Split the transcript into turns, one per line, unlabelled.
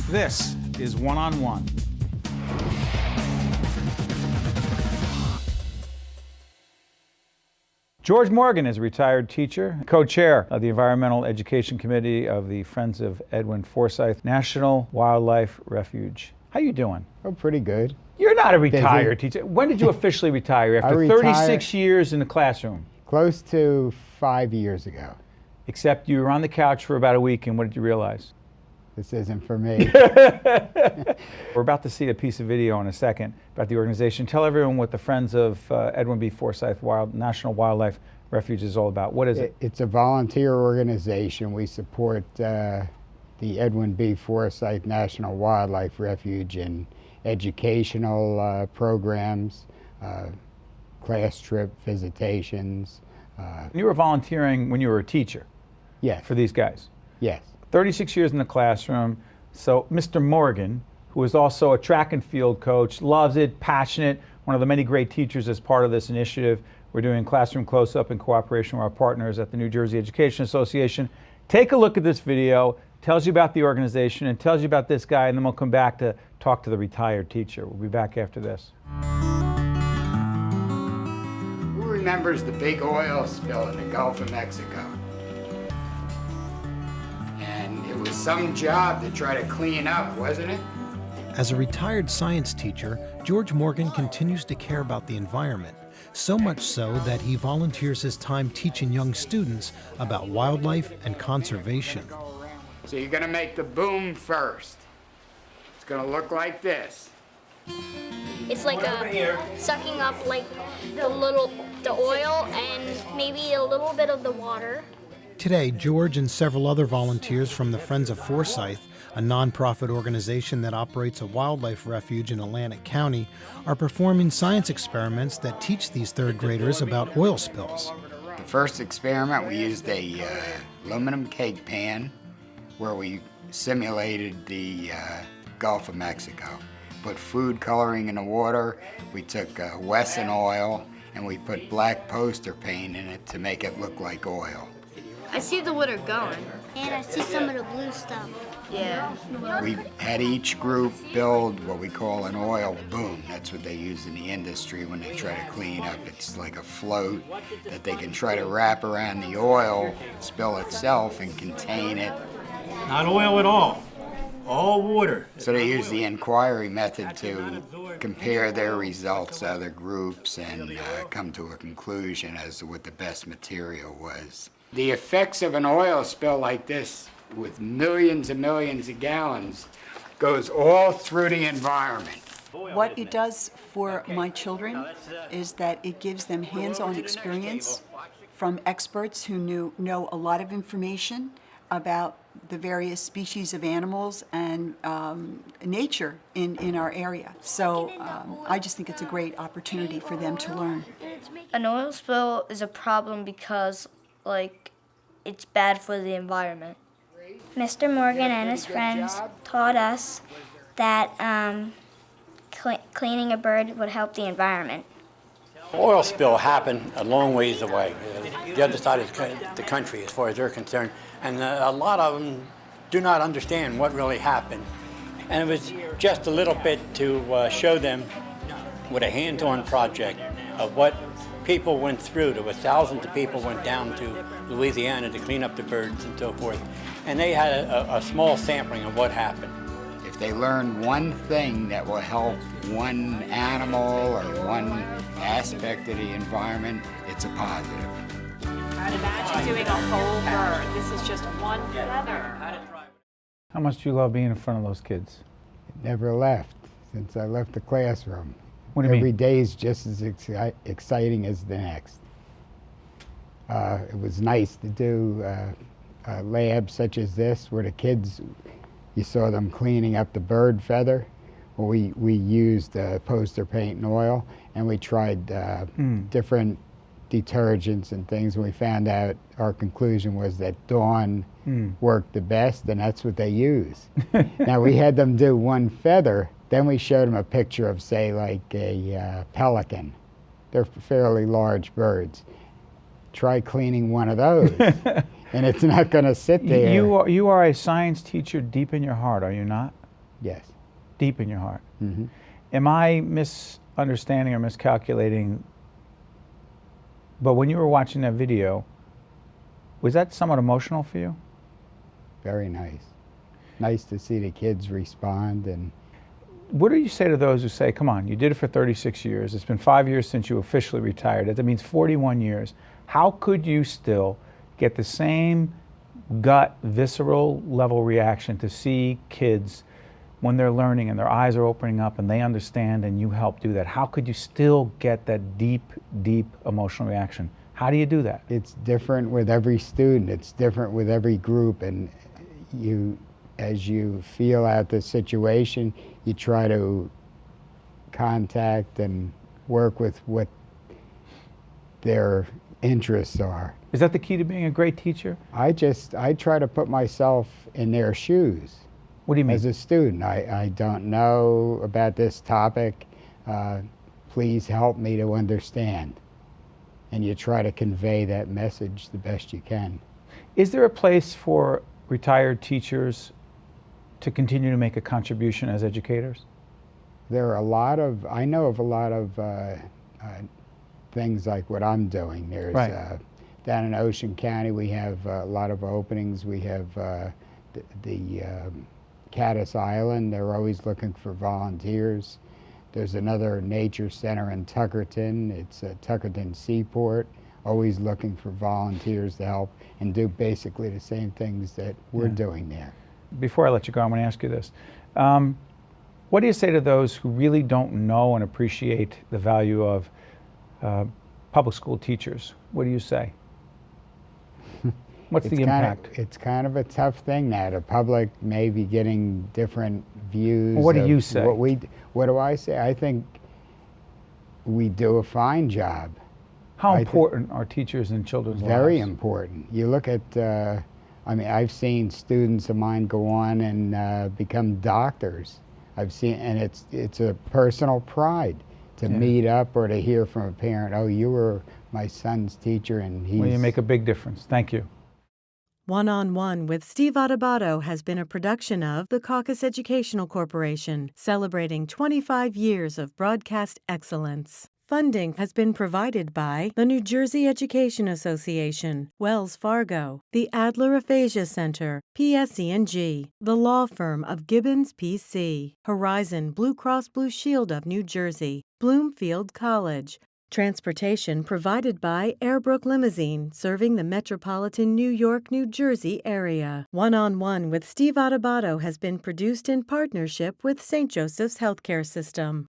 This is One-on-One. George Morgan is a retired teacher, co-chair of the Environmental Education Committee of the Friends of Edwin Forsythe National Wildlife Refuge. How you doing?
Oh, pretty good.
You're not a retired teacher. When did you officially retire? After 36 years in the classroom?
Close to 5 years ago.
Except you were on the couch for about a week, and what did you realize?
This isn't for me.
We're about to see a piece of video in a second about the organization. Tell everyone what the Friends of Edwin B. Forsythe National Wildlife Refuge is all about. What is it?
It's a volunteer organization. We support the Edwin B. Forsythe National Wildlife Refuge in educational programs, class trip visitations.
You were volunteering when you were a teacher?
Yes.
For these guys?
Yes.
36 years in the classroom. So Mr. Morgan, who is also a track and field coach, loves it, passionate, one of the many great teachers as part of this initiative. We're doing Classroom Close-Up in cooperation with our partners at the New Jersey Education Association. Take a look at this video, tells you about the organization and tells you about this guy, and then we'll come back to talk to the retired teacher. We'll be back after this.
Who remembers the big oil spill in the Gulf of Mexico? It was some job to try to clean up, wasn't it?
As a retired science teacher, George Morgan continues to care about the environment, so much so that he volunteers his time teaching young students about wildlife and conservation.
So you're going to make the boom first. It's going to look like this.
It's like sucking up like the oil and maybe a little bit of the water.
Today, George and several other volunteers from the Friends of Forsythe, a nonprofit organization that operates a wildlife refuge in Atlantic County, are performing science experiments that teach these third graders about oil spills.
The first experiment, we used a aluminum cake pan where we simulated the Gulf of Mexico. Put food coloring in the water, we took Wesson oil, and we put black poster paint in it to make it look like oil.
I see the water going.
And I see some of the blue stuff.
Yeah.
We had each group build what we call an oil boom. That's what they use in the industry when they try to clean up. It's like a float that they can try to wrap around the oil spill itself and contain it.
Not oil at all water.
So they use the inquiry method to compare their results to other groups and come to a conclusion as to what the best material was. The effects of an oil spill like this, with millions and millions of gallons, goes all through the environment.
What it does for my children is that it gives them hands-on experience from experts who know a lot of information about the various species of animals and nature in our area. So I just think it's a great opportunity for them to learn.
An oil spill is a problem because it's bad for the environment. Mr. Morgan and his friends taught us that cleaning a bird would help the environment.
Oil spill happened a long ways away, the other side of the country as far as they're concerned, and a lot of them do not understand what really happened. And it was just a little bit to show them with a hands-on project of what people went through. There were thousands of people went down to Louisiana to clean up the birds and so forth. And they had a small sampling of what happened.
If they learn one thing that will help one animal or one aspect of the environment, it's a positive.
And imagine doing a whole bird. This is just one feather.
How much do you love being in front of those kids?
It never left since I left the classroom.
What do you mean?
Every day is just as exciting as the next. It was nice to do labs such as this where the kids, you saw them cleaning up the bird feather. Well, we used poster paint and oil, and we tried different detergents and things, and we found out our conclusion was that Dawn worked the best, and that's what they use. Now, we had them do one feather, then we showed them a picture of, say, like a pelican. They're fairly large birds. Try cleaning one of those, and it's not going to sit there.
You are a science teacher deep in your heart, are you not?
Yes.
Deep in your heart.
Hmm.
Am I misunderstanding or miscalculating? But when you were watching that video, was that somewhat emotional for you?
Very nice. Nice to see the kids respond. And
What do you say to those who say, come on, you did it for 36 years. It's been 5 years since you officially retired. That means 41 years. How could you still get the same gut, visceral level reaction to see kids when they're learning and their eyes are opening up and they understand and you help do that? How could you still get that deep, deep emotional reaction? How do you do that?
it's different with every student. It's different with every group. And as you feel out the situation, you try to contact and work with what their interests are.
Is that the key to being a great teacher?
I try to put myself in their shoes.
What do you mean?
As a student, I don't know about this topic. Please help me to understand. And you try to convey that message the best you can.
Is there a place for retired teachers to continue to make a contribution as educators?
There are I know of a lot of things like what I'm doing. There's
Right.
Down in Ocean County, we have a lot of openings. We have the Caddis Island. They're always looking for volunteers. There's another nature center in Tuckerton. It's Tuckerton Seaport, always looking for volunteers to help and do basically the same things that we're doing there.
Before I let you go, I'm going to ask you this. What do you say to those who really don't know and appreciate the value of public school teachers? What do you say? What's the impact?
It's kind of a tough thing now. The public may be getting different views.
Well, what do
of
you say?
What do I say? I think we do a fine job.
How
I think-
important are teachers in children's lives?
Very important. You look at, I mean, I've seen students of mine go on and become doctors. I've seen, and it's a personal pride to meet up or to hear from a parent, oh, you were my son's teacher and he's...
Well, you make a big difference. Thank you.
One-on-One with Steve Adubato has been a production of the Caucus Educational Corporation, celebrating 25 years of broadcast excellence. Funding has been provided by the New Jersey Education Association, Wells Fargo, the Adler Aphasia Center, PSE&G, the law firm of Gibbons PC, Horizon Blue Cross Blue Shield of New Jersey, Bloomfield College. Transportation provided by Airbrook Limousine, serving the metropolitan New York, New Jersey area. One-on-One with Steve Adubato has been produced in partnership with St. Joseph's Healthcare System.